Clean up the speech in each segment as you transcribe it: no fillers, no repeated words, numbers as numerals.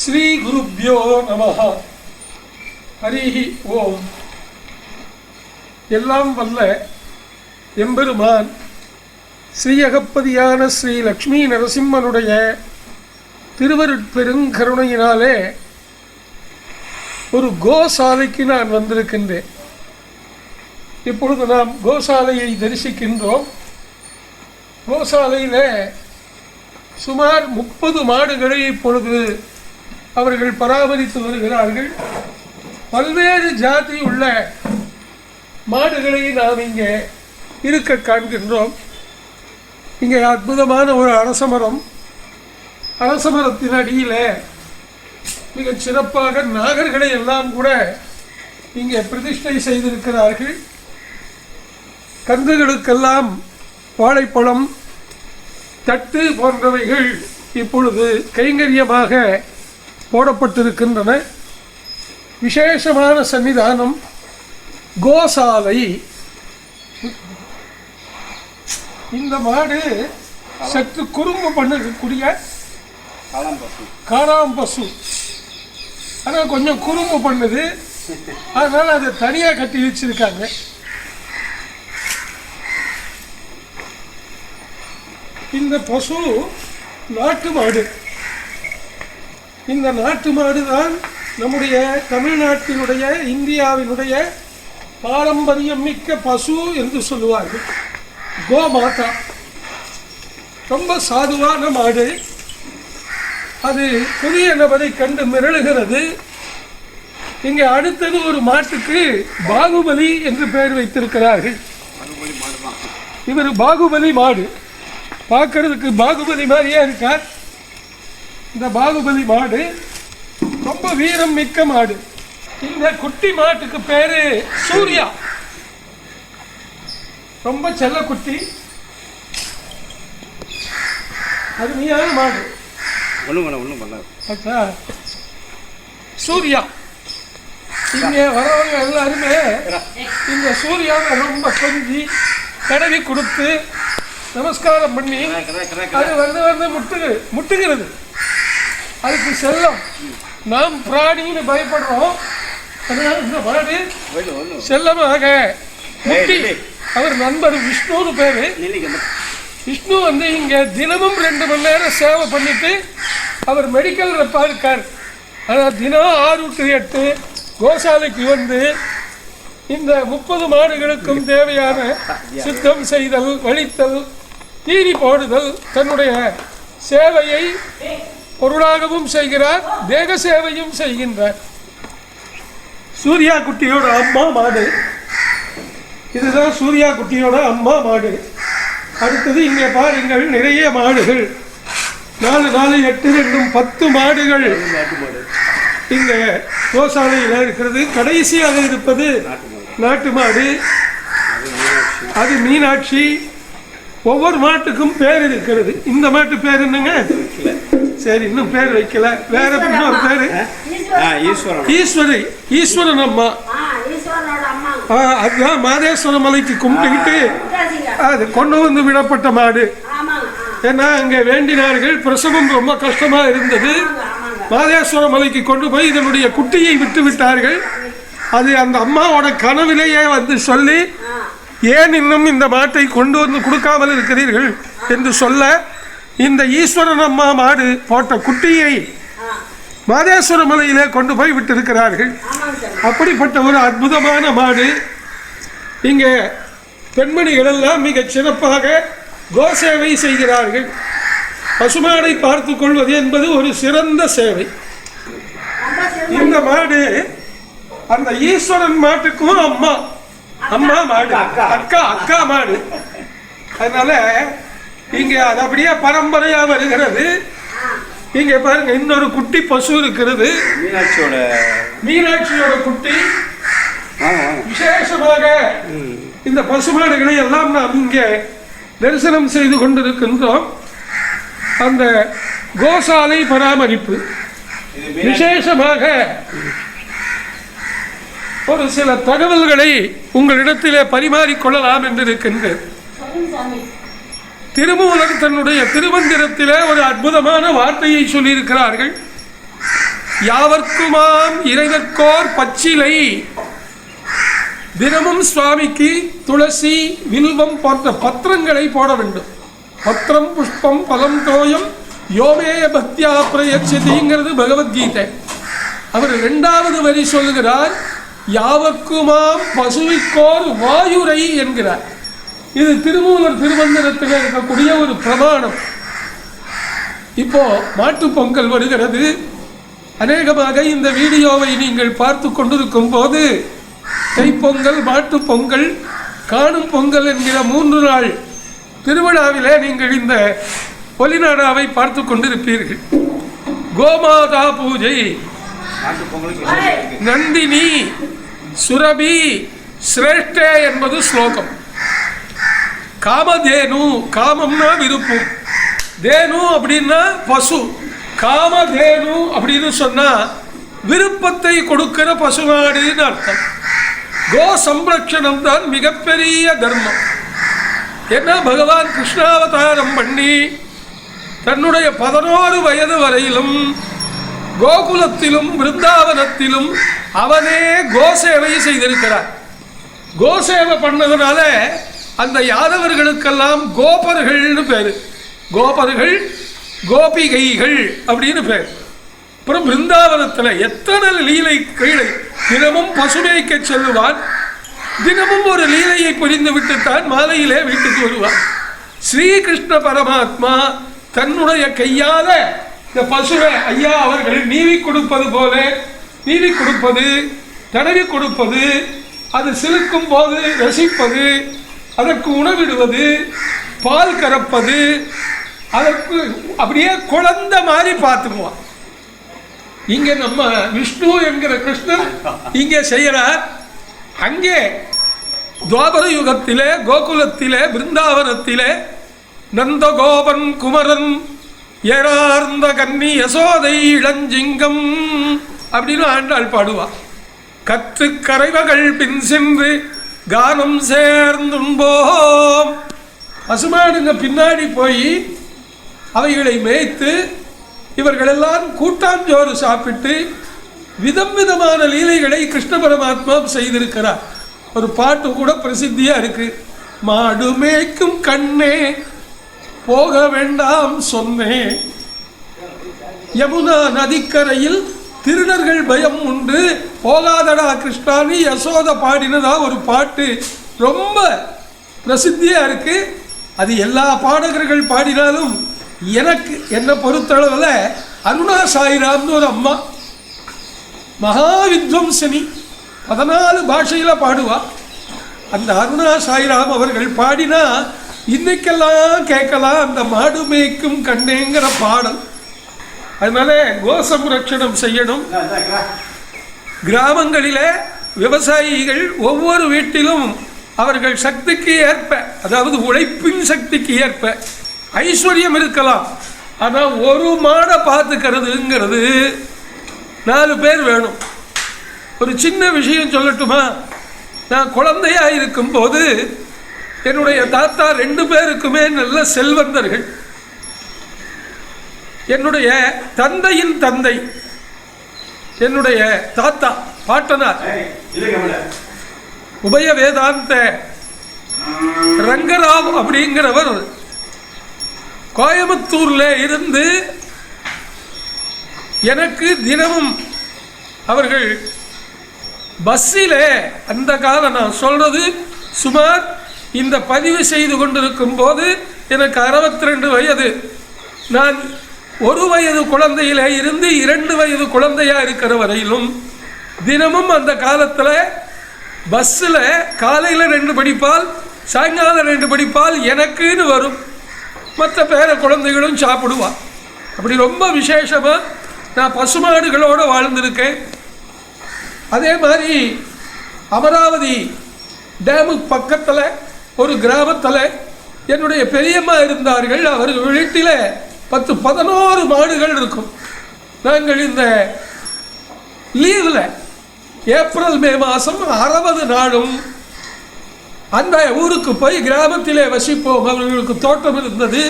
ஸ்ரீ குருப்யோ நமஹ. ஹரிஹி ஓம். எல்லாம் வல்ல எம்பெருமான் ஸ்ரீயகப்பதியான ஸ்ரீ லக்ஷ்மி நரசிம்மனுடைய திருவருட்பெருங்கருணையினாலே ஒரு கோசாலைக்கு நான் வந்திருக்கின்றேன். இப்பொழுது நாம் கோசாலையை தரிசிக்கின்றோம். கோசாலையில் சுமார் 30 மாடுகளை இப்பொழுது அவர்கள் பராமரித்து வருகிறார்கள். பல்வேறு ஜாதி உள்ள மாடுகளை நாம் இங்கே இருக்க காண்கின்றோம். இங்கே அற்புதமான ஒரு அரசமரம், அரசமரத்தின் அடியில் மிகச் சிறப்பாக நாகர்களை எல்லாம் கூட இங்கே பிரதிஷ்டை செய்திருக்கிறார்கள். கன்றுகளுக்கெல்லாம் வாழைப்பழம், தட்டு போன்றவைகள் இப்பொழுது கைங்கரியமாக போடப்பட்டிருக்கின்றன. விசேஷமான சன்னிதானம் கோசாலை. இந்த மாடு சற்று குறும்பு பண்ணக்கூடிய காளாம் பசு, ஆனால் கொஞ்சம் குறும்பு பண்ணுது. அதனால் அதை தனியாக கட்டி வச்சிருக்காங்க. இந்த பசு நாட்டு மாடு. இந்த நாட்டு மாடு தான் நம்முடைய தமிழ்நாட்டினுடைய, இந்தியாவினுடைய பாரம்பரியம் மிக்க பசு என்று சொல்லுவார்கள். கோமாதா ரொம்ப சாதுவான மாடு. அது புதிய நபரை கண்டு மிரளுகிறது. இங்கே அடுத்தது ஒரு மாட்டுக்கு பாகுபலி என்று பெயர் வைத்திருக்கிறார்கள். இவர் பாகுபலி மாடு. பார்க்கறதுக்கு பாகுபலி மாதிரியே இருக்கார். இந்த பாகுபலி மாடு ரொம்ப வீரம் மிக்க மாடு. இந்த குட்டி மாட்டுக்கு பேரு சூர்யா. ரொம்ப செல்ல குட்டி, அருமையான மாடு. சூர்யா. இங்கே வரவங்க எல்லாருமே இந்த சூர்யாவை ரொம்ப கொஞ்சி தடவி கொடுத்து நமஸ்காரம் பண்ணி அது வந்து முட்டுகிறது. அதுக்கு செல்லம். நாம் பிராணின்னு பயப்படுறோம். அதனால இந்த மாடு செல்லமாக முட்டி. அவர் நண்பர் விஷ்ணுன்னு பேரு. விஷ்ணு வந்து இங்கே தினமும் 2 மணி நேரம் சேவை பண்ணிட்டு அவர் மெடிக்கல் ரெப்பாக இருக்கார். ஆனால் தினம் 6 to 8 கோசாலைக்கு வந்து இந்த 30 மாடுகளுக்கும் தேவையான சுத்தம் செய்தல், வழித்தல், தீனி போடுதல், தன்னுடைய சேவையை பொருளாகவும் செய்கிறார், தேக சேவையும் செய்கின்றார். சூர்யா குட்டியோட அம்மா மாடு. இதுதான் சூர்யா குட்டியோட அம்மா மாடு. அடுத்தது இங்கே பாருங்கள், நிறைய மாடுகள். 4, 4, 8, 2, 10 மாடுகள் இங்கே கோசாலையில் இருக்கிறது. கடைசியாக இருப்பது நாட்டு மாடு. அது மீனாட்சி. ஒவ்வொரு மாட்டுக்கும் பேர் இருக்கிறது. இந்த மாட்டு பேர் என்னங்க? சரி, இன்னும் பேர் வைக்கல. வேற இன்னொரு பேரு ஈஸ்வரி. ஈஸ்வரன் அம்மா. அதுதான் மாதேஸ்வர மலைக்கு கும்பிட்டுக்கிட்டு அது கொண்டு வந்து விடப்பட்ட மாடு. ஏன்னா அங்கே வேண்டினார்கள். பிரசவம் ரொம்ப கஷ்டமா இருந்தது. மாதேஸ்வர மலைக்கு கொண்டு போய் இதனுடைய குட்டியை விட்டு விட்டார்கள். அது அந்த அம்மாவோட கனவிலேயே வந்து சொல்லி, ஏன் இன்னும் இந்த மாட்டை கொண்டு வந்து கொடுக்காமல் இருக்கிறீர்கள் என்று சொல்ல, இந்த ஈஸ்வரன் அம்மா மாடு போட்ட குட்டியை மாதேஸ்வர மலையிலே கொண்டு போய் விட்டிருக்கிறார்கள். அப்படிப்பட்ட ஒரு அற்புதமான மாடு. இங்கே பெண்மணிகள் எல்லாம் மிக சிறப்பாக கோசேவை செய்கிறார்கள். பசுமாடை பார்த்து கொள்வது என்பது ஒரு சிறந்த சேவை. இந்த மாடு அந்த ஈஸ்வரன் மாட்டுக்கும் அம்மா மாடு, அக்கா மாடு. அதனால இங்கே அது அப்படியே பரம்பரையா வருகிறது. இங்கே பாருங்க, இன்னொரு குட்டி பசு இருக்கிறது. மீனாட்சியோட குட்டி. விசேஷமாக இந்த பசுமாடுகளை எல்லாம் நாம் இங்கே தரிசனம் செய்து கொண்டிருக்கின்றோம். அந்த கோசாலை பராமரிப்பு விசேஷமாக ஒரு சில தகவல்களை உங்களிடத்திலே பரிமாறிக்கொள்ளலாம் என்று இருக்கின்றேன். திருமூலர் தன்னுடைய திருமந்திரத்திலே ஒரு அற்புதமான வார்த்தையை சொல்லியிருக்கிறார்கள். யாவர்க்குமாம் இறைவர்க்கோர் பச்சிலை. தினமும் சுவாமிக்கு துளசி, வில்வம் போன்ற பத்திரங்களை போட வேண்டும். பத்திரம் புஷ்பம் பலம் தோயம் யோமே பக்தியா பிரயச்சதிங்கிறது பகவத்கீதை. அவர் 2வது வரி சொல்லுகிறார், யாவர்க்குமாம் பசுவிக்கோர் வாயுரை என்கிறார். இது திருமூலர் திருமந்திரத்தில் இருக்கக்கூடிய ஒரு பிரமாணம். இப்போ மாட்டு பொங்கல் வருகிறது. அநேகமாக இந்த வீடியோவை நீங்கள் பார்த்து கொண்டிருக்கும் போது தைப்பொங்கல், மாட்டு பொங்கல், காணும் பொங்கல் என்கிற 3 நாள் திருவிழாவிலே நீங்கள் இந்த ஒலிநாடாவை பார்த்து கொண்டிருப்பீர்கள். கோமாதா பூஜை, நந்தினி, சுரபி, சிரேஷ்டே என்பது ஸ்லோகம். காமதேனு, காமம்னா விருப்பம், தேனு அப்படின்னா பசு, காமதேனு அப்படின்னு சொன்னா விருப்பத்தை கொடுக்கிற பசுமாடுன்னு அர்த்தம். கோ சம்ரட்சணம் தான் மிகப்பெரிய தர்மம். ஏன்னா பகவான் கிருஷ்ணாவதாரம் பண்ணி தன்னுடைய 11 வயது வரையிலும் கோகுலத்திலும் பிருந்தாவனத்திலும் அவனே கோசேவை செய்திருக்கிறார். கோசேவை பண்ணதுனால அந்த யாதவர்களுக்கெல்லாம் கோபர்கள்னு பேரு. கோபர்கள், கோபிகைகள் அப்படின்னு பேர். அப்புறம் பிருந்தாவனத்தில் எத்தனை லீலை கீழே தினமும் பசுமைக்க செல்லுவான். தினமும் ஒரு லீலையை புரிந்து விட்டுத்தான் மாலையிலே வீட்டுக்கு வருவான். ஸ்ரீகிருஷ்ண பரமாத்மா தன்னுடைய கையால இந்த பசுவை ஐயா அவர்கள் நீவி கொடுப்பது போல நீவி கொடுப்பது, தடவி கொடுப்பது, அது சிலுக்கும் போது ரசிப்பது, அதற்கு உணவிடுவது, பால் கறப்பது, அதற்கு அப்படியே குழந்தை மாதிரி பார்த்துக்குவான். இங்க நம்ம விஷ்ணு என்கிற கிருஷ்ணன் இங்கே செய்யறார். அங்கே துவாபர யுகத்திலே கோகுலத்திலே பிருந்தாவனத்திலே நந்தகோபன் குமரன் ஏறார்ந்த கன்னி யசோதை இளஞ்சிங்கம் அப்படின்னு ஆண்டாள் பாடுவார். கற்று கரைவகள் பின் சென்று கானம் சேர்ந்தும்போம். பசுமாடுங்க பின்னாடி போய் அவைகளை மேய்த்து இவர்களெல்லாம் கூட்டாஞ்சோறு சாப்பிட்டு விதம் விதமான லீலைகளை கிருஷ்ண பரமாத்மா செய்திருக்கிறார். ஒரு பாட்டு கூட பிரசித்தியா இருக்கு. மாடு மேய்க்கும் கண்ணே போக வேண்டாம் சொன்னேன், யமுனா நதிக்கரையில் திருடர்கள் பயம் உண்டு, போகாதடா கிருஷ்ணானி யசோத பாடினதா ஒரு பாட்டு ரொம்ப பிரசித்தியா இருக்கு. அது எல்லா பாடகர்கள் பாடினாலும் எனக்கு என்னை பொறுத்தளவில் அருணா சாயிராம்னு ஒரு அம்மா மகா வித்வம்சனி 14 பாஷையில பாடுவா. அந்த அருணா சாயிராம் அவர்கள் பாடினா இன்னைக்கெல்லாம் கேட்கலாம் அந்த மாடு மேய்க்கும் கண்ணேங்கிற பாடல். அதனால கோசம்ரட்சணம் செய்யணும். கிராமங்களிலே விவசாயிகள் ஒவ்வொரு வீட்டிலும் அவர்கள் சக்திக்கு ஏற்ப, அதாவது உழைப்பின் சக்திக்கு ஏற்ப ஐஸ்வர்யம் இருக்கலாம். ஆனால் ஒரு மாடை பார்த்துக்கிறதுங்கிறது 4 பேர் வேணும். ஒரு சின்ன விஷயம் சொல்லட்டுமா? நான் குழந்தையா இருக்கும் போது என்னுடைய தாத்தா 2 பேருக்குமே நல்ல செல்வந்தர்கள். என்னுடைய தந்தையின் தந்தை, என்னுடைய தாத்தா பாட்டனார் உபய வேதாந்த ரங்கராவ் அப்படிங்கிறவர் கோயம்புத்தூர்ல இருந்து எனக்கு தினமும் அவர்கள் பஸ்ஸில், அந்த காலம் நான் சொல்றது சுமார் இந்த பதிவு செய்து கொண்டிருக்கும் போது எனக்கு 62 வயது. நான் 1 வயது குழந்தையில இருந்து 2 வயது குழந்தையா இருக்கிற வரையிலும் தினமும் அந்த காலத்தில் பஸ்ஸில் காலையில் 2 படிப்பால், சாயங்காலம் 2 படிப்பால் எனக்குன்னு வரும். மற்ற பேர குழந்தைகளும் சாப்பிடுவான். அப்படி ரொம்ப விசேஷமாக நான் பசுமாடுகளோடு வாழ்ந்திருக்கேன். அதே மாதிரி அமராவதி டேமுக்கு பக்கத்தில் ஒரு கிராமத்தில் என்னுடைய பெரியம்மா இருந்தார்கள். அவர்கள் வீட்டில் 10-11 மாடுகள் இருக்கும். நாங்கள் இந்த லீவில் ஏப்ரல் மே மாதம் 60 நாளும் அந்த ஊருக்கு போய் கிராமத்திலே வசிப்போம். அவர்களுக்கு தோட்டம் இருந்தது,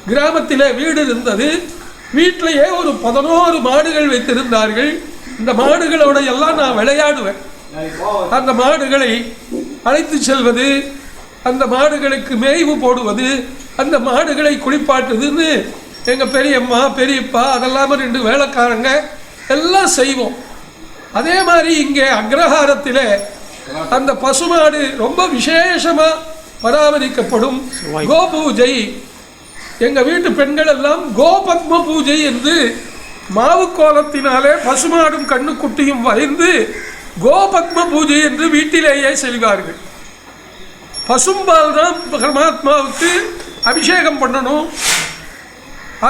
கிராமத்திலே வீடு இருந்தது. வீட்டிலேயே ஒரு 11 மாடுகள் வைத்திருந்தார்கள். இந்த மாடுகளோட எல்லாம் நான் விளையாடுவேன். அந்த மாடுகளை அழைத்து செல்வது, அந்த மாடுகளுக்கு மேய்வு போடுவது, அந்த மாடுகளை குளிப்பாட்டுதுன்னு எங்கள் பெரியம்மா பெரியப்பா அதெல்லாம 2 வேலைக்காரங்க எல்லாம் செய்வோம். அதே மாதிரி இங்கே அக்ரஹாரத்தில் அந்த பசுமாடு ரொம்ப விசேஷமாக பராமரிக்கப்படும். கோபூஜை எங்கள் வீட்டு பெண்கள் எல்லாம் கோபத்ம பூஜை என்று மாவு கோலத்தினாலே பசுமாடும் கண்ணுக்குட்டியும் வரைந்து கோபத்ம பூஜை என்று வீட்டிலேயே செய்வார்கள். பசும்பால் தான் பரமாத்மாவுக்கு அபிஷேகம் பண்ணணும்.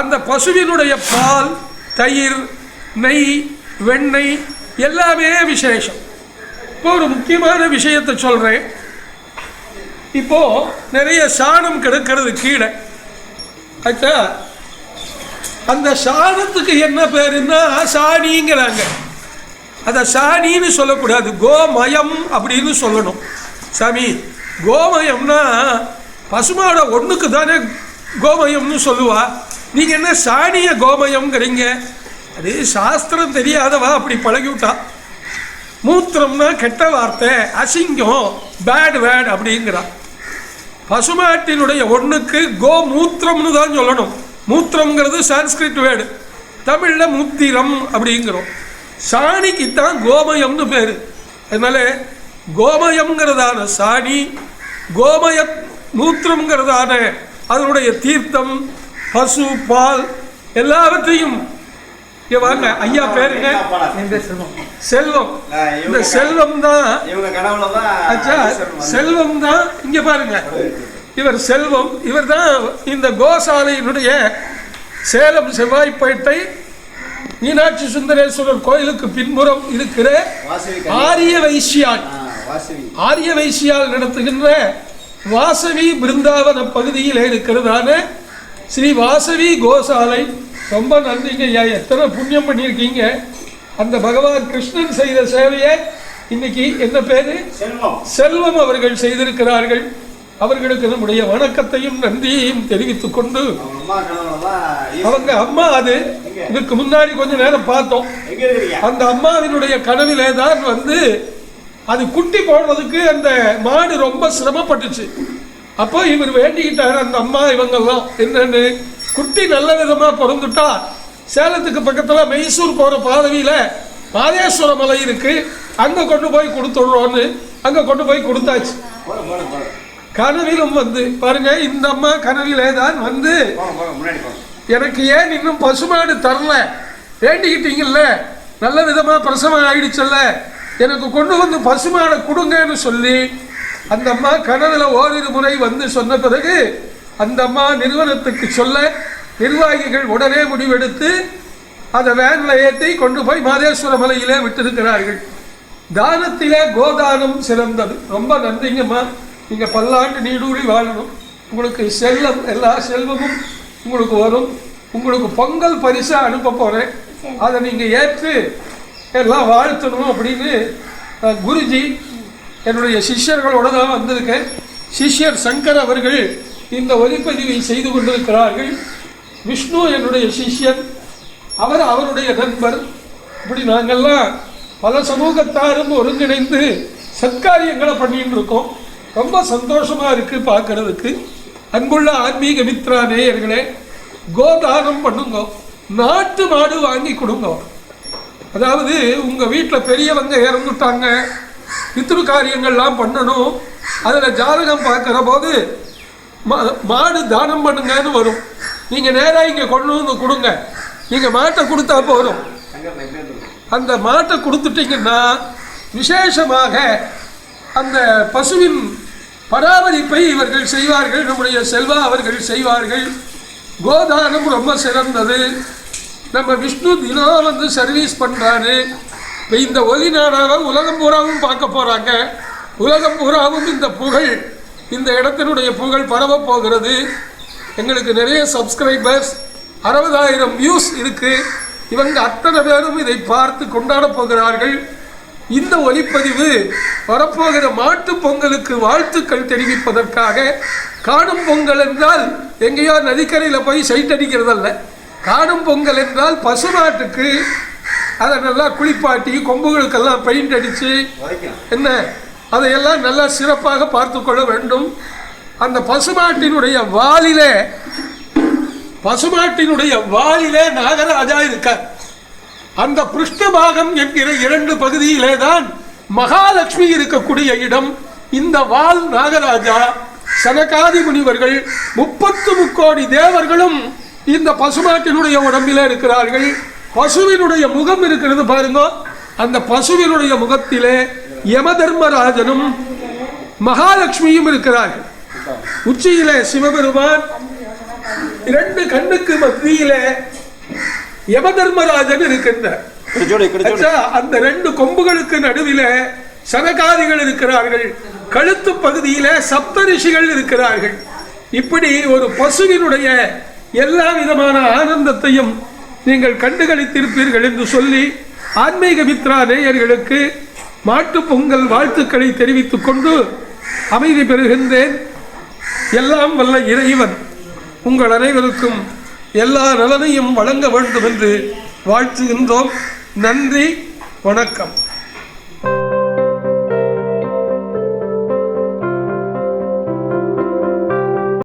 அந்த பசுவினுடைய பால், தயிர், நெய், வெண்ணெய் எல்லாமே விசேஷம். இப்போ ஒரு முக்கியமான விஷயத்தை சொல்கிறேன். இப்போ நிறைய சாணம் கிடக்கிறது கீழே. ஆச்சா, அந்த சாணத்துக்கு என்ன பேருன்னா சாணிங்கிறாங்க. அதை சாணின்னு சொல்லக்கூடாது, கோமயம் அப்படின்னு சொல்லணும். சாமி, கோமயம்னா பசுமாட ஒன்றுக்கு தானே கோமயம்னு சொல்லுவா. நீங்கள் என்ன சாணிய கோமயம்ங்கிறீங்க? அது சாஸ்திரம் தெரியாதவா அப்படி பழகிவிட்டா. மூத்திரம்னா கெட்ட வார்த்தை, அசிங்கம், பேட் வேர்ட் அப்படிங்கிறா. பசுமாட்டினுடைய ஒன்றுக்கு கோமூத்திரம்னு தான் சொல்லணும். மூத்திரம்ங்கிறது சான்ஸ்கிரிட் வேர்டு, தமிழில் மூத்திரம் அப்படிங்கிறோம். சாணிக்கு தான் கோமயம்னு பேர். அதனால கோமயம்ங்கிறதான சாணி, கோமய மூத்திரம்ங்கிறதான அதனுடைய தீர்த்தம், பசு பால் எல்லாவற்றையும் வாங்க. ஐயா பேருங்க செல்வம். இந்த செல்வம் தான், செல்வம் தான். இங்க பாருங்க, இவர் செல்வம். இவர் தான் இந்த கோசாலையினுடைய சேலம் செவ்வாய்ப்பேட்டை மீனாட்சி சுந்தரேஸ்வரர் கோயிலுக்கு பின்புறம் இருக்கிற ஆரிய வைசியால், ஆரிய வைசியால் நடத்துகின்ற வாசவி பிருந்தாவன பகுதியில் இருக்கிறதான ஸ்ரீ வாசவி கோசாலை. ரொம்ப நன்றிங்க ஐயா, எத்தனை புண்ணியம் பண்ணியிருக்கீங்க. அந்த பகவான் கிருஷ்ணன் செய்த சேவையை இன்னைக்கு என்ன பேரு செல்வம் அவர்கள் செய்திருக்கிறார்கள். அவர்களுக்கு நம்முடைய வணக்கத்தையும் நன்றியையும் தெரிவித்துக் கொண்டு, அவங்க அம்மா அது இதுக்கு முன்னாடி கொஞ்ச நேரம் பார்த்தோம். அந்த அம்மாவினுடைய கனவிலே தான் அது குட்டி போடுறதுக்கு அந்த மாடு ரொம்ப சிரமப்பட்டுச்சு. அப்போ இவர் வேண்டிக்கிட்டார் அந்த அம்மா இவங்கெல்லாம் என்னன்னு, குட்டி நல்ல விதமா பிறந்துட்டா சேலத்துக்கு பக்கத்துல மைசூர் போற பாதையில மாதேஸ்வர மலை இருக்கு, அங்க கொண்டு போய் கொடுத்துடுறோன்னு அங்க கொண்டு போய் கொடுத்தாச்சு. கனவிலும் பாருங்க, இந்த அம்மா கனவிலே தான் எனக்கு ஏன் இன்னும் பசுமாடு தரல, வேண்டிக்கிட்டீங்கல்ல, நல்ல விதமா பிரசவம் ஆயிடுச்சல்ல, எனக்கு கொண்டு பசுமாடை கொடுங்கன்னு சொல்லி அந்த அம்மா கனவுல ஓரிரு முறை சொன்ன பிறகு அந்த அம்மா நிறுவனத்துக்கு சொல்ல நிர்வாகிகள் உடனே முடிவெடுத்து அதை வேன்ல ஏற்றி கொண்டு போய் மாதேஸ்வர மலையிலே விட்டிருக்கிறார்கள். தானத்திலே கோதானம் சிறந்தது. ரொம்ப நன்றிங்கம்மா, நீங்க பல்லாண்டு நீடூழி வாழணும். உங்களுக்கு செல்வம், எல்லா செல்வமும் உங்களுக்கு வரும். உங்களுக்கு பொங்கல் பரிசா அனுப்ப போறேன், அதை நீங்க ஏற்று எல்லாம் வாழ்த்தணும் அப்படின்னு குருஜி என்னுடைய சிஷ்யர்களோட தான் வந்திருக்கேன். சிஷ்யர் சங்கர் அவர்கள் இந்த ஒலிப்பதிவை செய்து கொண்டிருக்கிறார்கள். விஷ்ணு என்னுடைய சிஷ்யன், அவர் அவருடைய நண்பர். இப்படி நாங்கள்லாம் பல சமூகத்தாரும் ஒருங்கிணைந்து சத்காரியங்களை பண்ணிட்டு இருக்கோம். ரொம்ப சந்தோஷமா இருக்கு பார்க்கறதுக்கு. அன்புள்ள ஆன்மீக மித்ரா நேயர்களே, கோதானம் பண்ணுங்க, நாட்டு மாடு வாங்கி கொடுங்க. அதாவது உங்க வீட்டில் பெரியவங்க இறந்துட்டாங்க, பித்ரு காரியங்கள்லாம் பண்ணணும், அதில் ஜாதகம் பார்க்குற போது மாடு தானம் பண்ணுங்கன்னு வரும். நீங்கள் நேராக இங்கே கொண்டு வந்து கொடுங்க, நீங்கள் மாட்டை கொடுத்தா போதும். அந்த மாட்டை கொடுத்துட்டீங்கன்னா விசேஷமாக அந்த பசுவின் பராமரிப்பை இவர்கள் செய்வார்கள். நம்முடைய செல்வா அவர்கள் செய்வார்கள். கோதானம் ரொம்ப சிறந்தது. நம்ம விஷ்ணு தினம் சர்வீஸ் பண்ணுறாரு. இந்த ஒலி நாடாவை உலகம் பூராவும் பார்க்க போகிறாங்க. உலகம் பூராவும் இந்த புகழ், இந்த இடத்தினுடைய புகழ் பரவ போகிறது. எங்களுக்கு நிறைய சப்ஸ்கிரைபர்ஸ், 60,000 வியூஸ் இருக்கு. இவங்க அத்தனை பேரும் இதை பார்த்து கொண்டாட போகிறார்கள். இந்த ஒலிப்பதிவு வரப்போகிற மாட்டு பொங்கலுக்கு வாழ்த்துக்கள் தெரிவிப்பதற்காக. காணும் பொங்கல் என்றால் எங்கேயோ நதிக்கரையில் போய் சைட் அடிக்கிறதல்ல, காணும் பொங்கல் என்றால் பசுமாட்டுக்கு அதை நல்லா குளிப்பாட்டி கொம்புகளுக்கெல்லாம் பெயிண்ட் அடித்து என்ன அதையெல்லாம் நல்லா சிறப்பாக பார்த்து கொள்ள வேண்டும். அந்த பசுமாட்டினுடைய வாலிலே நாகராஜா இருக்கார். அந்த பிருஷ்டபாகம் என்கிற 2 பகுதியிலே தான் மகாலட்சுமி இருக்கக்கூடிய இடம். இந்த வால் நாகராஜா சனகாதி முனிவர்கள் 33 கோடி தேவர்களும் இந்த பசுமாட்டினுடைய உடம்பிலே இருக்கிறார்கள். பசுவினுடைய முகம் இருக்கிறது பாருங்க. அந்த பசுவினுடைய முகத்திலே யமதர்மராஜனும் மகாலட்சுமியும் இருக்கிறார்கள். உச்சியிலே சிவபெருமான், 2 கண்ணுக்கு மத்தியிலே யமதர்மராஜன் இருக்கின்றார். அந்த 2 கொம்புகளுக்கு நடுவிலே சனகாதிகள் இருக்கிறார்கள். கழுத்து பகுதியிலே சப்தரிஷிகள் இருக்கிறார்கள். இப்படி ஒரு பசுவினுடைய எல்லா விதமான ஆனந்தத்தையும் நீங்கள் கண்டுகளித்திருப்பீர்கள் என்று சொல்லி ஆன்மீக மித்ரா நேயர்களுக்கு மாட்டு பொங்கல் வாழ்த்துக்களை தெரிவித்துக் கொண்டு அமைதி பெறுகின்றேன். எல்லாம் வல்ல இறைவன் உங்கள் அனைவருக்கும் எல்லா நலனையும் வழங்க வேண்டும் என்று வாழ்த்துகின்றோம். நன்றி, வணக்கம்.